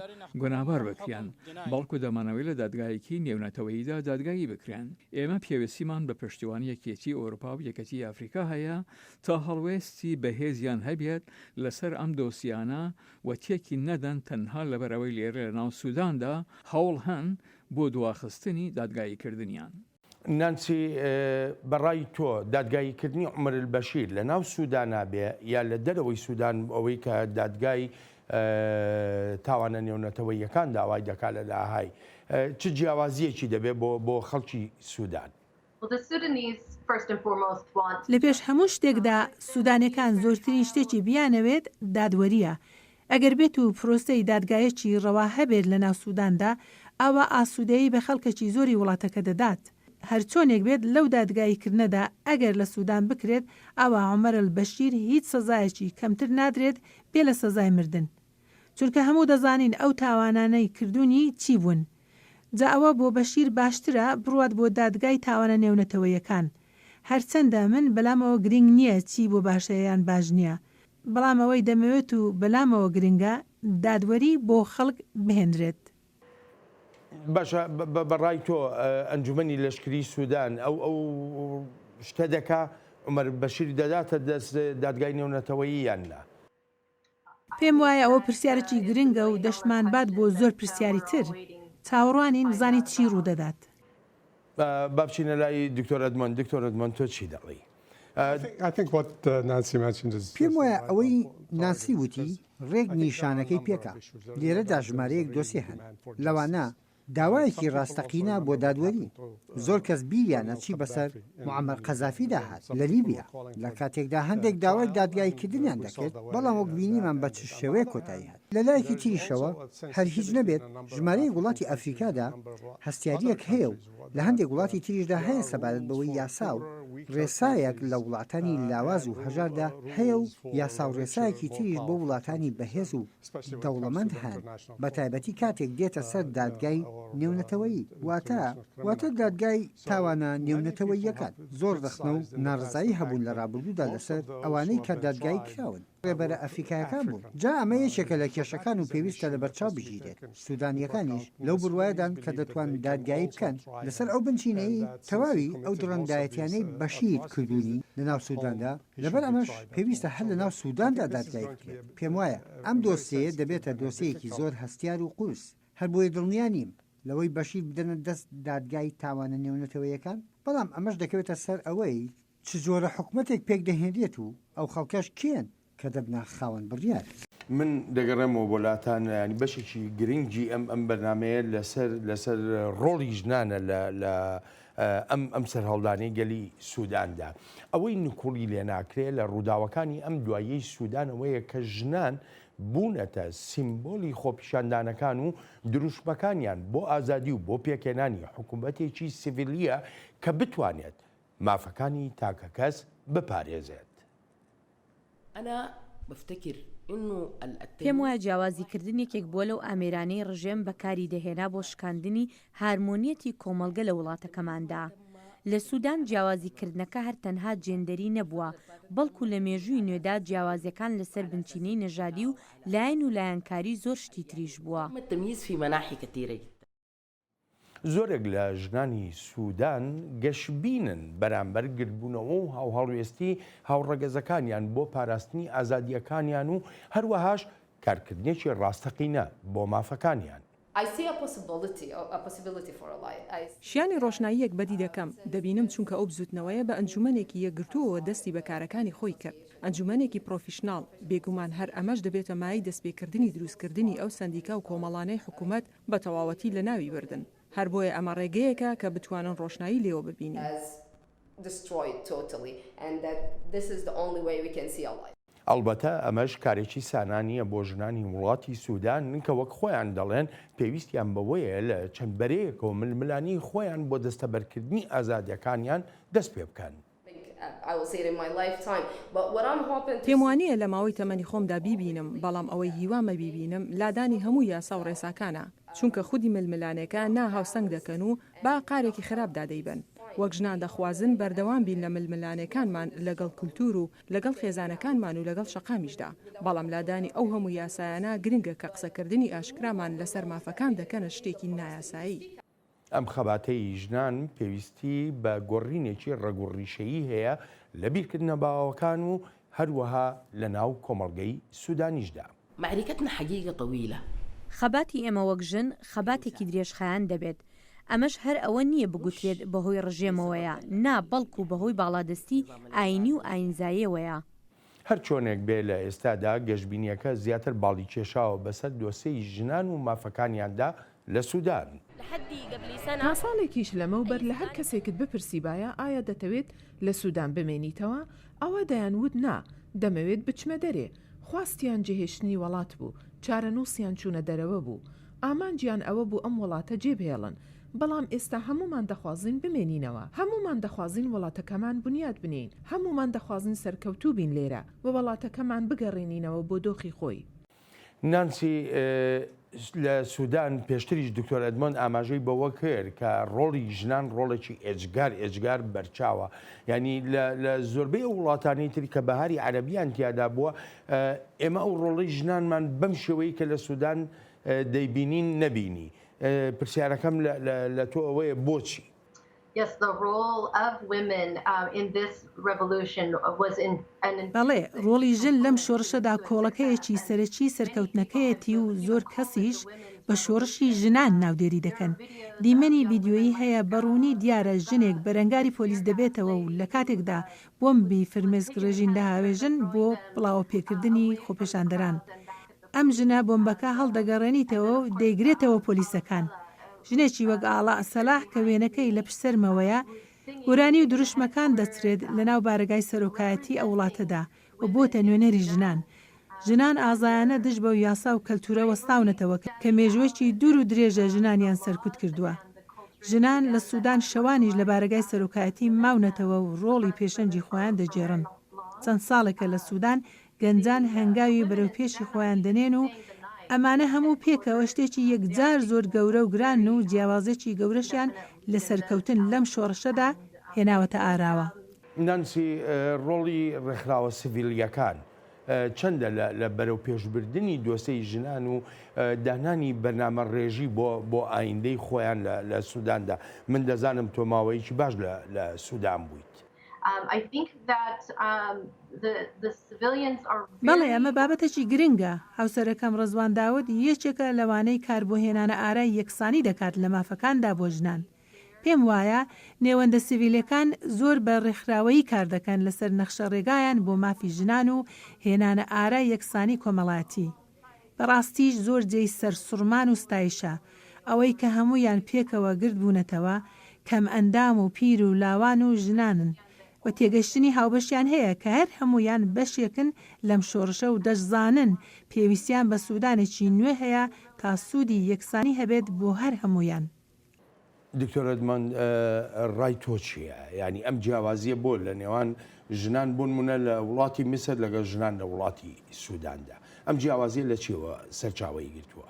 گونابار بکرێن، بەڵکو دەمانەوەی لە دادگایەکی نێونەتەوەییدا دادگایی بکرێن. ئێمە پێویستیمان بە پشتیوانی یەکێتی ئەوروپا و یەکەتی ئەفریقا هەیە تا هەڵوێستی بەهێزیان هەبێت لەسەر ئەم دۆسیانە و تێکی نەدەن تەنها لەبەرەوەی لێرە لە ناو سووداندا هەوڵ هەن بۆ دواخستنی دادگاییکردنیان. نانسی بەڕای تۆ دادگاییکردنی عومەر البەشیر لە ناو سوودانا بێ یا لە دەرەوەی سوودان ئەوەی کە دادگای تاوانە نێونەتەوەیەکان داوای دەکات لە لاهای چ جیاوازیەکی دەبێت بۆ خەڵکی سوودان؟ لە پێش هەموو شتێکدا سوودانەکان زۆرترین شتێکی بیانەوێت دادوەریە. ئەگەر بێت و پرۆسەی دادگایەکی ڕەوا هەبێت لە ناو سووداندا ئەوە ئاسوودەیی بە خەڵکەکی زۆری وڵاتەکە دەدات. هەر چۆنێک بێت لەو دادگاییکردنەدا ئەگەر لە سوودان بکرێت ئەوە عومەر البەشیر هیچ سەزایەکی کەمتر نادرێت بێ لە سەزای مردن. چونکە هەموو دەزانین ئەو تاوانانەی کردوونی چی بوون. جا ئەوە بۆ بەشیر باشترە بڕوات بۆ دادگای تاوانە نێونەتەوەیەکان. هەرچەندە من بەلامەوە گرنگ نییە چی بۆ باشەیەیان باش نییە. بەڵام ئەوەی دەمەوێت و بەلامەوە گرنگە دادوەری بۆ خەڵک بهێنرێت. باشە بەڕای تۆ ئەنجومەنی لەشکری سوودان ئەو شتە دەکا عومەر بەشیری دەداتە دەست دادگای نێونەتەوەیی یان نا؟ پێم وایە ئەوە پرسیارێکی گرنگە و دەشمان بات بۆ زۆر پرسیاری تر. چاوەڕوانی نزانی چی ڕوودەدات. با بچینە لای دکتۆر ئەدمۆن. دکتۆر ئەدمۆن تۆ چی دەڵی؟ پێم وایە ئەوەی ناسی وتی ڕێک نیشانەکەی پێکە. لێرەدا ژمارەیەک دۆسی هەن لەوانە داوایەکی ڕاستەقینە بۆ دادوەری. زۆر کەس بیریانە چی بەسەر موعەمەر قەزافی داهات لە لیبیا لە کاتێکدا هەندێک داوای دادگاییکردنیان دەکرد، بەڵام وەک بینیمان بە چ شێوەیە کۆتایی هات. لە لایەکی تریشەوە هەر هیچ نەبێت ژمارەی وڵاتی ئەفریقادا هەستیاریەک هەیە و لە هەندێک وڵاتی تریشدا هەیە سەبارەت بەوەی یاسا و ڕێسایەک لە وڵاتانی لاواز و هەژاردا هەیە و یاسا و ڕێسایەکی تریش بۆ وڵاتانی بەهێز و دەوڵەمەند هەن، بە تایبەتی کاتێک دێتە سەر دادگای نێونەتەوەیی واتە دادگای تاوانە نێونەتەوەییەکان. زۆر دەخنە و ناڕزایی هەبوون لە ڕابردوودا لەسەر ئەوانەی کە دادگایی کراون. ڕێبەرە ئەفریقایەکان بوون. جا ئەمە یەکێکە لە کێشەکان و پێویستە لە بەرچاو بژیرێت. سوودانیەکانیش لەو بڕوایەدان کە دەتوان دادگایی بکەن لەسەر ئەو بنچینەی تەواوی ئەو دڕندایەتیانەی بەشیر کردوونی لە ناو سووداندا. لەبەر ئەمەش پێویستە هەر لە ناو سووداندا دادگایی بکرێت. پێم وایە ئەم دۆسیەیە دەبێتە دۆسیەکی زۆر هەستیار و قورس. هەر بۆیە دڵنیانیم لەوەی بەشیر بدەنە دەست دادگای تاوانە نێونەتەوەیەکان، بەڵام ئەمەش دەکەوێتە سەر ئەوەی چ جۆرە حکومەتێک پێک دەهێنرێت و ئەو خەڵکەش کێن کە دەبنا خاوەن بڕیار. من دەگەڕێمەوە وڵاتان ینی بەشێکی گرنگی ئەم بەرنمەیە لەسەر ڕۆڵی ژنانە لە ئەم سەر هەڵدانی گەلی سووداندا. ئەوەی نکوڵی لێ ناکرێت لە ڕووداوەکانی ئەم دوایەی سوودانەوەیە کە ژنان بوونەتە سیمبۆلی خۆپیشاندانەکان و دروشمەکانیان بۆ ئازادی و بۆ پێکێنانی حکوومەتێکی سیڤیلیە کە بتوانێت مافەکانی تاکە کەس بپارێزێت. پێم وایە جیاوازیکردنێکێک بۆ لەو ئامێرانەی ڕژێم بەکاری دەهێنا بۆ شکاندنی هارمۆنیەتی کۆمەڵگە لە وڵاتەکەماندا. لە سوودان جیاوازیکردنەکە هەر تەنها جێندەری نەبووە، بەڵکو لە مێژووی نوێدا جیاوازیەکان لەسەر بنچینەی نەژادی و لایەن و لایەنکاری زۆر شتی تریش بووە. زۆرێک لە ژنانی سوودان گەشببینن بەرامبەر گرتبوونەوە و هاوهەڵوێستی هاوڕەگەزەکانیان بۆ پاراستنی ئازادیەکانیان و هەروەهاش کارکردنێکی ڕاستەقینە بۆ مافەکانیان. شیانی ڕۆشناییەک بەدی دەکەم دەبینم چونکە ئەو بزوتنەوەیە بە ئەنجومەنێکی یەکگرتووەوە دەستی بە کارەکانی خۆی کرد ئەنجومەنێکی پرۆفیشناڵ بێگومان هەر ئەمەش دەبێتە مای دەستپێکردنی دروستکردنی ئەو سندیکا و کۆمەڵانەی حکوومەت بە تەواوەتی لە ناوی بردن هەر بۆیە ئەمە ڕێگەیەکە کە بتوانن ڕۆشنایی لێوە ببینین. ئەلبەتە ئەمەش کارێکی سانانیە بۆ ژنانی وڵاتی سوودان کە وەک خۆیان دەڵێن پێویستیان بەوەیە لە چەند بەرەیەکەوە ململانی خۆیان بۆ دەستەبەرکردنی ئازادیەکانیان دەست پێ بکەن. پێم وانییە لە ماوەی تەمەنی خۆمدا بیبینم بەڵام ئەوەی هیوامە بیبینم لادانی هەموو یاسا و ڕێساکانە چونکە خودی ململانەکە ناهاوسەنگ دەکەن و با قارێکی خراپدا دەیبن. وەک ژنان دەخوازن بەردەوام بین لە ململانەکانمان لەگەڵ کولتور و لەگەڵ خێزانەکانمان و لەگەڵ شەقامیشدا بەڵام لادانی ئەو هەموو یاسایانە گرنگە کە قسەکردنی ئاشکرامان لەسەر مافەکان دەکەنە شتێکی نایاسایی. ئەم خەباتەی ژنان پێویستی بە گۆڕینێکی ڕەگوڕیشەیی هەیە لە بیرکردنە باوەکان و هەروەها لە ناو کۆمەڵگەی سوودانیشدا. معركتنا حقيقة طويلة. خەباتی ئێمە وەک ژن خەباتێکی درێژخایان دەبێت. ئەمەش هەر ئەوە نییە بگوترێت بەهۆی ڕژێمەوەیە نا بەڵکو بەهۆی باڵادەستی ئاینی و ئاینزاییەوەیە. هەر چۆنێک بێ لە ئێستادا گەشتبینیەکە زیاتر باڵی کێشاوە بەسەر دۆسەی ژنان و مافەکانیاندا لە سوودان. تا ساڵێکیش لەمەوبەر لە هەر کەسێکت بپرسی باە ئایا دەتەوێت لە سوودان بمێنیتەوە ئەوە دەیانوت نا دەمەوێت بچمە دەرێ خواستیان جێهێشتنی وڵات بوو چارەنووسیان چوونە دەرەوە بوو ئامانجیان ئەوە بوو ئەم وڵاتە جێبهێڵن بەڵام ئێستا هەمومان دەخوازین بمێنینەوە هەمومان دەخوازین وڵاتەکەمان بنیاد بنین هەمومان دەخوازین سەرکەوتوو بین لێرە و وڵاتەکەمان بگەڕێنینەوە بۆ دۆخی خۆی. نانسی لە سوودان پێشتریش دکتۆر ئەدمۆند ئاماژەی بەوە کرد کە ڕۆڵی ژنان ڕۆڵێکی ئێجگار بەرچاوە ینی لە زۆربەی وڵاتانی تری کە بەهاری عەرەبیان تیادا بووە ئێمە ئەو ڕۆڵی ژنانمان بەم شێوەیە کە لە سوودان دەیبینین نەبینی پرسیارەکەم لە تۆ ئەوەیە بۆچی؟ Yes, the role of women in this revolution was in بەڵێ ڕۆڵی ژن لەم شۆڕشەدا کۆڵەکەیەکی سەرەکی سەرکەوتنەکەیەتی و زۆر کەسیش بە شۆڕشی ژنان ناودێری دەکەن. دیمەنی ڤیددیۆیی هەیە بەڕوونی دیارە ژنێک بەرەنگاری پۆلیس دەبێتەوە و لە کاتێکدا بۆمبی فرمێسک ڕێژین دەهاوێژن بۆ بڵاو پێکردنی خۆپێشاندەران. ئەم ژنە بۆمبەکە هەڵدەگەڕێنیتەوە و دەیگرێتەوە پۆلیسەکان. ژنێکی وەک ئاڵا سەلاح کە وێنەکەی لە پشسەرمەوەیە گۆرانی و دروشمەکان دەچرێت لە ناو بارگای سەرۆکایەتی ئەو وڵاتەدا و بۆتە نوێنەری ژنان. ژنان ئازایانە دش بە و یاسا و کەلتورە وەستاونەتەوە کە مێژوەکی دوور و درێژە ژنانیان سەرکوت کردووە. ژنان لە سوودان شەوانیش لە بارگای سەرۆکایەتی ماونەتەوە و ڕۆڵی پێشەنجی خۆیان دەجێڕن. چەند ساڵێکە لە سوودان گەنجان هەنگاوی بەرەوپێشی خۆیان دەنێن و ئەمانە هەموو پێکەوە شتێکی یەکجار زۆر گەورە و گران و جیاوازێکی گەورەشیان لە سەرکەوتن لەم شۆڕشەدا هێناوەتە ئاراوە. نانسی ڕۆڵی ڕێکخراوە سڤیلیەکان چەندە لە بەرەو پێشبردننی دۆسەی ژنان و دانانی بەرنامە ڕێژی بۆ ئایندەی خۆیان لە سووداندا من دەزانم تۆ ماوەیەکی باش لە سوودان بوویت. بەڵێ ئەمە بابەتێکی گرنگە هاوسەرەکەم ڕزوان داود یەکێکە لەوانەی کار بۆ هێنانە ئارای یەکسانی دەکات لە مافەکاندا بۆ ژنان. پێم وایە نێوەندە سیڤیلەکان زۆر بە ڕێکخراوەیی کار دەکەن لەسەر نەخشە ڕێگایان بۆ مافی ژنان و هێنانە ئارای یەکسانی کۆمەڵاتی. بەڕاستیش زۆر جێی سەر سوڕمان و ستایشە ئەوەی کە هەمویان پێکەوە گرت بوونەتەوە کەم ئەندام و پیر و لاوان و ژنانن. و تێگەشتنی هاوبەشیان هەیە کە هەر هەمویان بەشێکن لەم شۆڕشە و دەشزانن پێویستیان بە سوودانێکی نوێ هەیە تا سوودی یەکسانی هەبێت بۆ هەر هەمویان. دکتۆر ئەدمۆند ڕای تۆ چییە؟ ینی ئەم جیاوازیە بۆ لە نێوان ژنان بوونمونە لە وڵاتی میسر لەگەڵ ژنان لە وڵاتی سووداندا ئەم جیاوازیە لە چیەوە سەرچاوەی گرتووە؟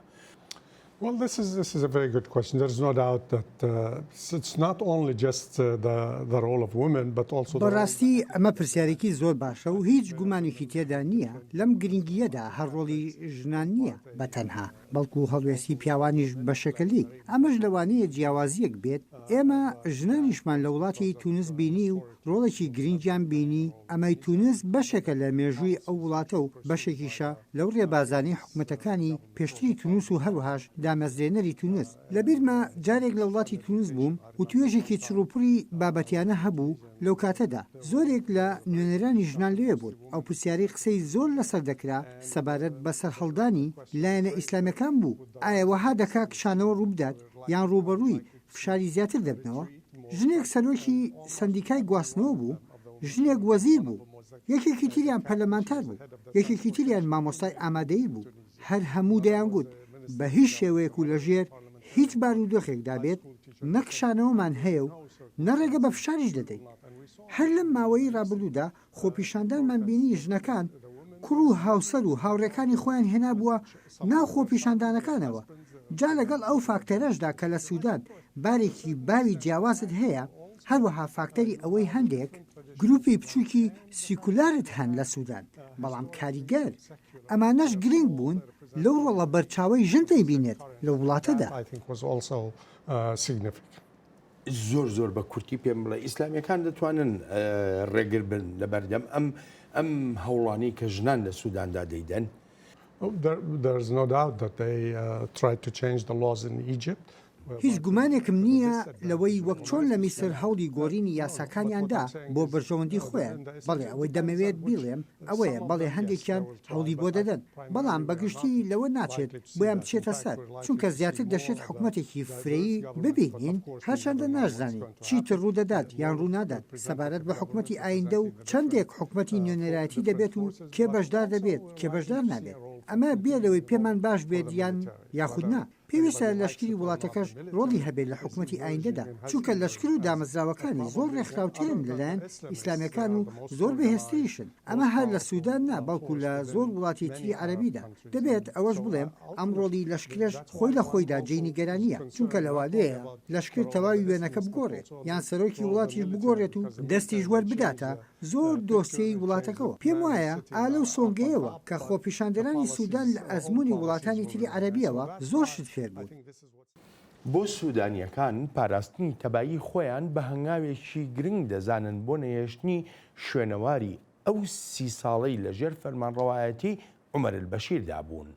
Well, this is a very good question. There's no doubt that it's not only just the role of women, but also بەڕاستی ئەمە پرسیارێکی زۆر باشە و هیچ گومانێکی تێدا نییە لەم گرنگیەدا هەر ڕۆڵی ژنان نییە بە تەنها بەڵکو هەڵوێستی پیاوانیش بە شەکەلی ئەمەش لەوانەیە جیاوازیەک بێت ئێمە ژنانیشمان لە وڵاتی تونس بینی و ڕۆڵێکی گرنگیان بینی ئەمەی تونس بەشێکە لە مێژووی ئەو وڵاتە و بەشێکیشە لەو ڕێبازانەی حکوومەتەکانی پێشتری تونس و هەروەهاش دامەزرێنەری تونس لەبیرمە جارێک لە وڵاتی تونس بووم و توێژێکی چڕوپڕی بابەتیانە هەبوو لەو کاتەدا زۆرێک لە نوێنەرانی ژنان لێ بوون ئەو پرسیاری قسەی زۆر لەسەر دەکرا سەبارەت بەسەر هەڵدانی لایەنە ئیسلامەکان بوو ئایا وەها دەکا کشانەوە ڕووبدات یان ڕوبەڕووی فشاری زیاتر دەبنەوە ژنێک سەرۆکی سندیکای گواستنەوە بوو ژنێک وەزیر بوو یەکێکی تریان پەرلەمانتار بوو یەکێکی تریان مامۆستای ئامادەیی بوو هەر هەموو دەیانگوت بە هیچ شێوەیەک و لەژێر هیچ بارودۆخێکدا بێت نەکشانەوەمان هەیە و نەڕێگە بە فشاریش دەدەین هەر لەم ماوەی ڕابردوودا خۆپیشاندانمان بینی ژنەکان کوڕ و هاوسەر و هاوڕێکانی خۆیان هێنا بووە ناو خۆپیشاندانەکانەوە جا لەگەڵ ئەو فاکتەرەشدا کە لە سوودان بارێکی باوی جیاوازت هەیە هەروەها فاکتەری ئەوەی هەندێک گروپی بچووکی سیکولارت هەن لە سوودان بەڵام کاریگەر ئەمانەش گرنگ بوون لەو ڕۆڵە بەرچاوی ژن پێی بینێت لە وڵاتەدا زۆر بە کورتی پێم بڵێ ئیسلامیەکان دەتوانن ڕێگر بن لە بەردەم ئەم هەوڵانی کە ژنان لە سووداندا دەیدەن. There's no doubt that they tried to change the laws in Egypt. هیچ گومانێکم نییە لەوەی وەک چۆن لە میسر هەوڵی گۆڕینی یاساکانیاندا بۆ بەرژەوەندی خۆیان بەڵێ ئەوەی دەمەوێت بیڵێم ئەوەیە بەڵێ هەندێکیان هەوڵی بۆ دەدەن بەڵام بەگشتی لەوە ناچێت بۆیان بچێتە سەر چونکە زیاتر دەشێت حکوومەتێکی فرەیی ببینین هەرچەندە ناشزانین چیتر ڕوو دەدات یان ڕوو نادات سەبارەت بە حکوومەتی ئایندە و چەندێک حکوومەتی نوێنەرایەتی دەبێت و کێ بەشدار دەبێت کێ بەشدار نابێت ئەمە بێلەوەی پێمان باش بێت یان یاخود نا پێویستە لەشکری وڵاتەکەش ڕۆڵی هەبێت لە حکوومەتی ئایندەدا چونکە لەشکر و دامەزراوەکانی زۆر ڕێکخراوترن لەلایەن ئیسلامیەکان و زۆر بەهێزتریشن ئەمە هەر لە سوودان نا بەڵکو لە زۆر وڵاتی تری عەرەبیدا دەبێت ئەوەش بڵێم ئەم ڕۆڵی لەشکرش خۆی لە خۆیدا جێی نیگەرانیە چونکە لەوادەیە لەشکر تەواوی وێنەکە بگۆڕێت یان سەرۆکی وڵاتیش بگۆڕێت و دەستی ژوەر بداتە زۆر دۆسیەی وڵاتەکەەوە پێم وایە ئالە و سۆنگەیەوە کە خۆپیشاندەرانی سوودان لە ئەزمموی وڵاتانی تری عەرەبیەوە زۆر شت فێر بوون. بۆ سوودانیەکان پاراستنی تەبایی خۆیان بە هەنگاوێکی گرنگ دەزانن بۆ نەهێشتنی شوێنەواری ئەو 30 ساڵەی لەژێر فەرمانڕەوایەتی عومەر البەشیردا بوون.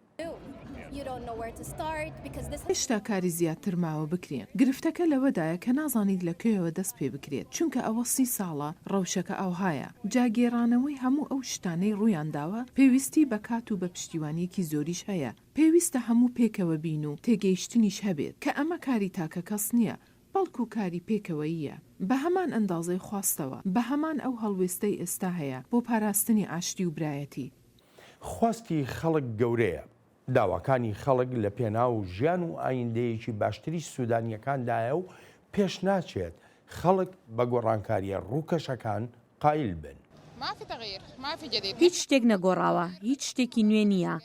هێشتا کاری زیاتر ماوە بکرێن گرفتەکە لەوەدایە کە نازانیت لەکوێوە دەست پێ بکرێت چونکە ئەوە 30 ساڵە ڕەوشەکە ئەوهایە جاگێڕانەوەی هەموو ئەو شتانەی ڕوویان داوە پێویستی بە کات و بە پشتیوانیەکی زۆریش هەیە پێویستە هەموو پێکەوە بین و تێگەیشتنیش هەبێت کە ئەمە کاری تاکە کەس نییە بەڵکو کاری پێکەوەییە بە هەمان ئەندازەی خواستەوە بە هەمان ئەو هەڵوێستەی ئێستا هەیە بۆ پاراستنی ئاشتی و برایەتی خواستی خەڵک گەورەیە داواکانی خەڵک لە پێناو ژیان و ئایندەیەکی باشتری سوودانیەکاندایە و پێش ناچێت خەڵک بە گۆڕانکاریە ڕووکەشەکان قایل بن. هیچ شتێک نەگۆڕاوە هیچ شتێکی نوێ نییە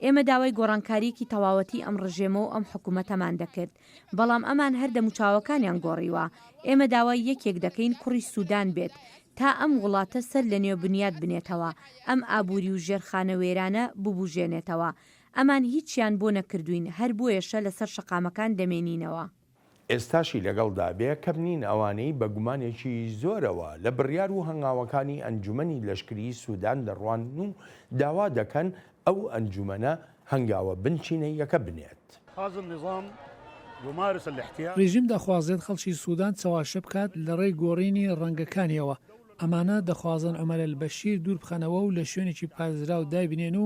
ئێمە داوای گۆڕانکاریەکی تەواوەتی ئەم ڕژێمە و ئەم حکوومەتەمان دەکرد بەڵام ئەمان هەر دەموچاوەکانیان گۆڕیوە ئێمە داوای یەکێک دەکەین کوڕی سوودان بێت تا ئەم وڵاتە سەر لە نێو بنیاد بنێتەوە ئەم ئابووری و ژێرخانە وێرانە ببوژێنێتەوە ئەمان هیچیان بۆ نەکردوین هەر بۆیەشە لەسەر شەقامەکان دەمێنینەوە. ئێستاشی لەگەڵدا بێ کە بنین ئەوانەی بە گومانێکی زۆرەوە لە بڕیار و هەنگاوەکانی ئەنجومەنی لەشکری سوودان دەڕوان و داوا دەکەن ئەو ئەنجومەنە هەنگاوە بنچینەیەکە بنێت. ڕێژیم دەخوازێت خەڵکی سوودان چاواشە بکات لە ڕێی گۆڕینی ڕەنگەکانیەوە ئەمانە دەخوازن ئەمەرە البەشیر دوور بخەنەوە و لە شوێنێکی پارێزرا و دایبنێن و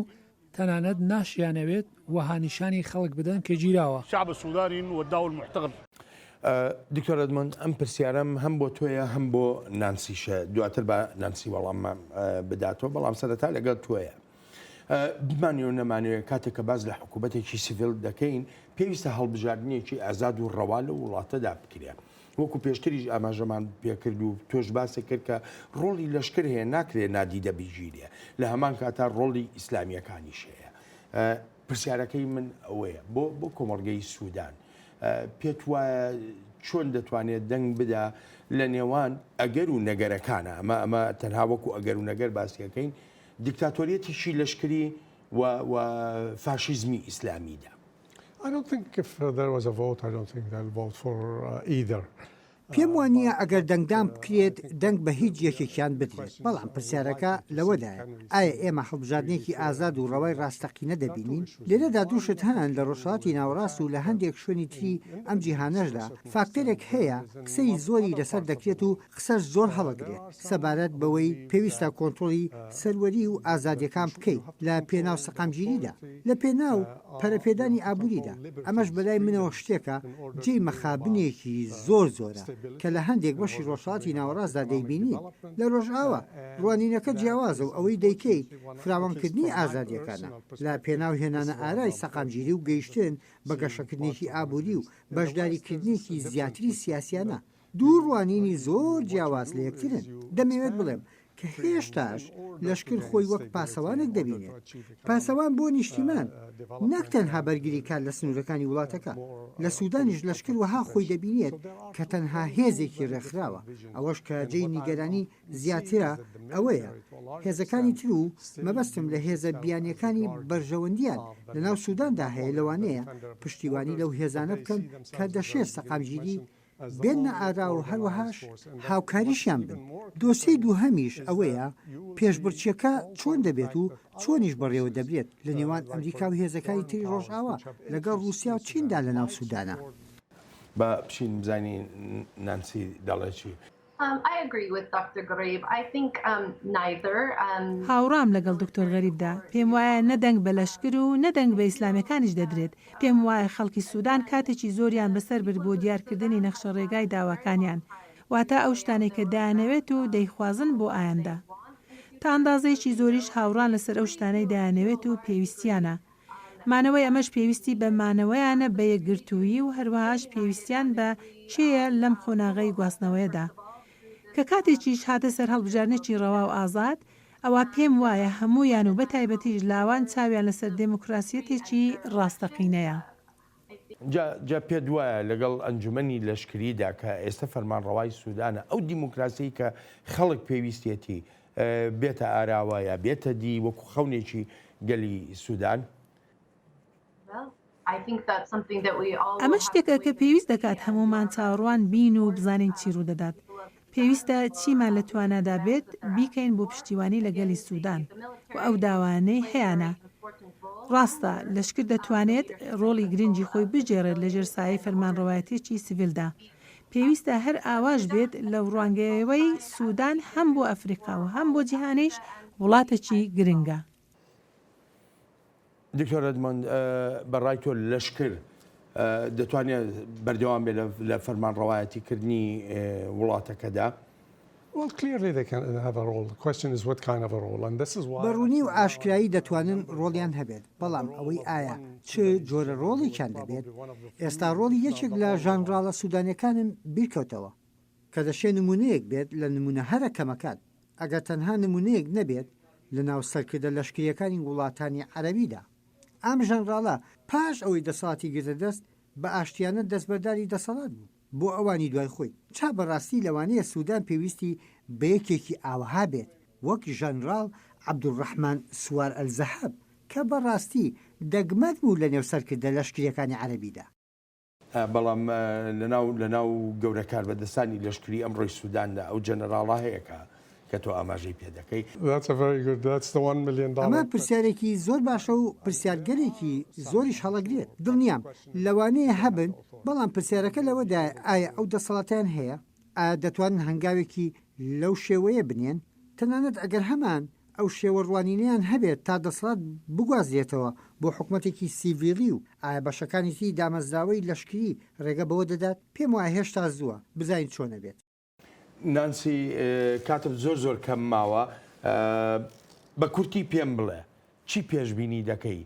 تەنانەت ناشیانەوێت وەهانیشانی خەڵک بدەن کە گیراوە. دکتۆر ئەدمۆند ئەم پرسیارەم هەم بۆ تۆیە هەم بۆ نانسیشە دواتر بە نانسی وەڵاممان بداتەوە بەڵام سەرەتا لەگەڵ تۆیە. بمانیەوە نەمانوێت کاتێک کە باز لە حکوومەتێکی سیڤیل دەکەین پێویستە هەڵبژاردنێکی ئازاد و ڕەوا لە وڵاتەدا بکرێت. وەکو پێشتریش ئاماژەمان پێکرد و تۆش باسی کرد کە ڕۆڵی لەشکر هەیە ناکرێت نادیدە بیژیرێ لە هەمان کاتا ڕۆڵی ئیسلامیەکانیش هەیە. پرسیارەکەی من ئەوەیە بۆ کۆمەڵگەی سوودان پێت وایە چۆن دەتوانێت دەنگ بدا لە نێوان ئەگەر و نەگەرەکانە ئەمە تەنها وەکو ئەگەر و نەگەر باسیەکەین دیکتاتۆریەتیشی لەشکری و فاشیزمی ئیسلامیدا. I don't think if there was a vote, I don't think they'll vote for either. پێم وانە ئەگەر دەنگدان بکرێت دەنگ بە هیچ یەکێکیان بدرێت بەڵام پرسیارەکە لەوەدایە ئایا ئێمە هەڵبژاردنێکی ئازاد و ڕەوای ڕاستەقینە دەبینین لێرەدا دووشت هەن لە ڕۆژهاتی ناوەڕاست و لە هەندێک شوێنی تری ئەم جیهانەشدا فاکتەرێک هەیە قسەی زۆری لەسەر دەکرێت و قسەش زۆر هەڵەگرێت سەبارەت بەوەی پێویستە کۆنتترۆلی سەروەری و ئازادیەکان بکەیت لە پێناو سەقامگیریدا لە پێناو پەرەپێدانی ئابووریدا ئەمەش بەلای منەوە شتێکە جێی مەخابنێکی زۆر زۆرە کە لە هەندێک بەشی ڕۆژهاتی ناوەڕاستدا دەیبینی لە ڕۆژئاوە ڕوانینەکە جیاوازە و ئەوەی دەیکەی فراوانکردنی ئازادیەکانە لە پێناو هێنانە ئارای سەقامگیری و گەیشتن بە گەشەکردنێکی ئابووری و بەشداریکردنێکی زیاتری سیاسیانە دوو ڕوانینی زۆر جیاواز لە یەکترن دەمەوێت بڵێم کە هێشتاش لەشکر خۆی وەک پاسەوانێک دەبینێت پاسەوان بۆ نیشتیمان نەک تەنها بەرگری کار لە سنوورەکانی وڵاتەکە لە سوودانیش لەشکر وەها خۆی دەبینێت کە تەنها هێزێکی ڕێکخراوە ئەوەش کە جێی نیگەرانی زیاترە ئەوەیە هێزەکانی تر و مەبەستم لە هێزە بیانیەکانی بەرژەوەندیان لە ناو سووداندا هەیە لەوانەیە پشتیوانی لەو هێزانە بکەن کە دەشێت سەقامگیری بێنە ئادا و هەروەهاش هاوکاریشیان بن دۆسەی دووهەمیش ئەوەیە پێشبڕچیەکە چۆن دەبێت و چۆنیش بەڕێوە دەبرێت لە نێوان ئەمریکا و هێزەکانی تری ڕۆژئاوا لەگەڵ رووسیا و چیندا لە ناو سوودانە بە بچین بزانی نانسی دەڵێکی I agree with Dr. Garib. I think neither. هاوڕام لەگەڵ دکتۆر غەریبدا پێم وایە نەدەنگ بە لەشکر و نەدەنگ بە ئیسلامیەکانیش دەدرێت پێم وایە خەڵکی سوودان کاتێکی زۆریان بەسەر برد بۆ دیارکردنی نەخشە ڕێگای داواکانیان واتە ئەو شتانێک کە دایانەوێت و دەیخوازن بۆ ئایندا تا ئەندازەیەکی زۆریش هاوڕان لەسەر ئەو شتانەی دایانەوێت و پێویستیانە مانەوەی ئەمەش پێویستی بە مانەوەیانە بە یەکگرتووی و هەروەهاش پێویستیان بە چێە لەم خۆناغەی گواستنەوەیەدا کە کاتێکیش هاتە سەر هەڵبژارنێکی ڕەوا و ئازاد ئەوە پێم وایە هەمویان و بەتایبەتیش لاوان چاویان لەسەر دموکراسیەتێکی ڕاستەقینەیە جا پێت وایە لەگەڵ ئەنجومەنی لەشکریدا کە ئێستا فەرمانڕەوای سوودانە ئەو دیموکراسی کە خەڵک پێویستێتی بێتە ئاراوایە بێتە دی وەکو خەونێکی گەلی سوودان ئەمە شتێکە کە پێویست دەکات هەمومان چاوەڕوان بین و بزانین چی ڕوودەدات پێویستە چیمان لە توانادا بێت بیکەین بۆ پشتیوانی لەگەلی سوودان و ئەو داوانەی هەیەە ڕاستە لەشکر دەتوانێت ڕۆڵی گرنگی خۆی بجێڕێت لە ژێرسایی فەرمانڕەوایەتێکی سیڤیلدا پێویستە هەر ئاواش بێت لە ڕوانگەیەوەی سوودان هەم بۆ ئەفریقا و هەم بۆ جیهانیش وڵاتێکی گرنگە دکتۆر ئەدمۆند بەڕای تۆ لەشکر دەتوانێت بەردەوام بێت لە فەرمانڕەوایەتیکردنی وڵاتەکەدا بەڕوونی و ئاشکایی دەتوانن ڕۆڵیان هەبێت بەڵام ئەوەی ئایا چ جۆرە ڕۆڵێکیان دەبێت ئێستا ڕۆڵی یەکێک لە ژانراڵە سوودانیەکانم بیرکەوتەوە کە دەشێ نمونەیەک بێت لە نمونە هەرە کەمەکان ئەگەر تەنها نمونەیەک نەبێت لە ناو سەرکردە لەشکریەکانی وڵاتانی عەرەبیدا ئەم ژەنراڵە پاش ئەوەی دەسەڵاتی گرتە دەست بە ئاشتیانە دەستبەرداری دەسەڵات بوو بۆ ئەوانی دوای خۆی چا بەڕاستی لەوانەیە سوودان پێویستی بە یەکێکی ئاوها بێت وەک ژەنراڵ عەبدوڕەحمان سوار ئەلزەهەب کە بەڕاستی دەگمەت بوو لە نێو سەرکردە لەشکریەکانی عەرەبیدا بەڵام لەناو گەورە کاربەدەستانی لەشکری ئەمڕۆی سووداندا ئەو جەنەراڵە هەیەکە کە تۆ ئاماژەی پێ دەکەی ئەمە پرسیارێکی زۆر باشە و پرسیارگەرێکی زۆریش هەڵەگرێت دڵنیام لەوانەیە هەبن بەڵام پرسیارەکە لەوەدا ئایا ئەو دەسەڵاتیان هەیە ئایا دەتوانن هەنگاوێکی لەو شێوەیە بنێن تەنانەت ئەگەر هەمان ئەو شێوە ڕوانینیان هەبێت تا دەسەڵات بگوازێتەوە بۆ حکوومەتێکی سیڤیلی و ئایا بەشەکانی تی دامەزراوەی لەشکری ڕێگە بەوە دەدات پێم وایە هێشتا زووە بزین چۆنە بێت نانسی کاتب زۆر کەم ماوە بە کورتی پێم بڵێ چی پێشبینی دەکەی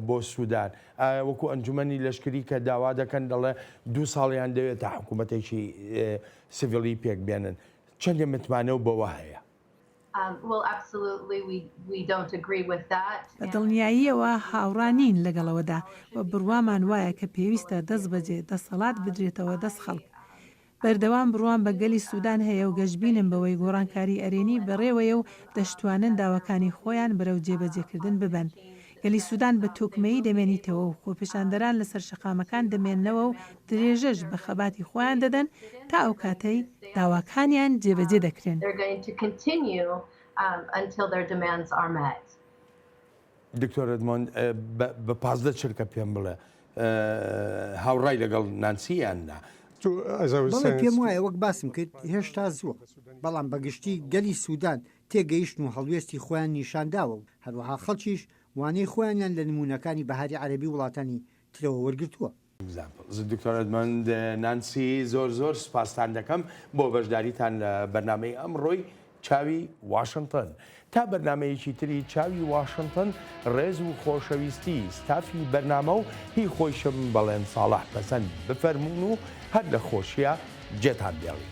بۆ سوودان وەکو ئەنجومەنی لەشکری کە داوا دەکەن دەڵێ 2 ساڵیان دەوێت تا حکوومەتێکی سیڤیلی پێک بێنن چەندێ متمانە و بەوە هەیە Well, absolutely, we don't agree with that. بە دڵنیاییەوە هاوڕانین لەگەڵەوەدا و بڕوامان وایە کە پێویستە دەست بەجێ دەسەڵات بدرێتەوە دەست خەڵک. بەردەوام بڕوان بە گەلی سوودان هەیە و گەشتبینم بەوەی گۆڕانکاری ئەرێنی بەڕێوەیە و دەشتوانن داواکانی خۆیان بەرەو جێبەجێکردن ببن. گەلی سوودان بە توکمەیی دەمێنیتەوە و خۆپیشاندەران لەسەر شەقامەکان دەمێننەوە و درێژەش بە خەباتی خۆیان دەدەن تا ئەو کاتەی داواکانیان جێبەجێ دەکرێن. دکتۆر ئەدمۆند بە پازدە چرکە پێم بڵێ هاوڕای لەگەڵ نانسییاننا. بەڵێ پێم وایە وەک باسم کرد هێشتا زووە بەڵام بەگشتی گەلی سوودان تێگەیشتن و هەڵوێستی خۆیان نیشانداوە و هەروەها خەڵکیش وانەی خۆیانیان لە نمونونەکانی بەهاری عەرەبی وڵاتانی ترەوە وەرگرتووە. دکتۆر ئەدمۆند نانسی زۆر سپاسان دەکەم بۆ بەشداریتان لە بەرنامەی ئەمڕۆی چاوی واشنگتن. تا بەرنمەیەکی تری چاوی واشنگتن ڕێز و خۆشەویستی ستافی بەرنامە و هی خۆشم بەڵێن ساڵح پەسەند بفەرمونون و هەر لە خۆشیە جێتان بێڵی.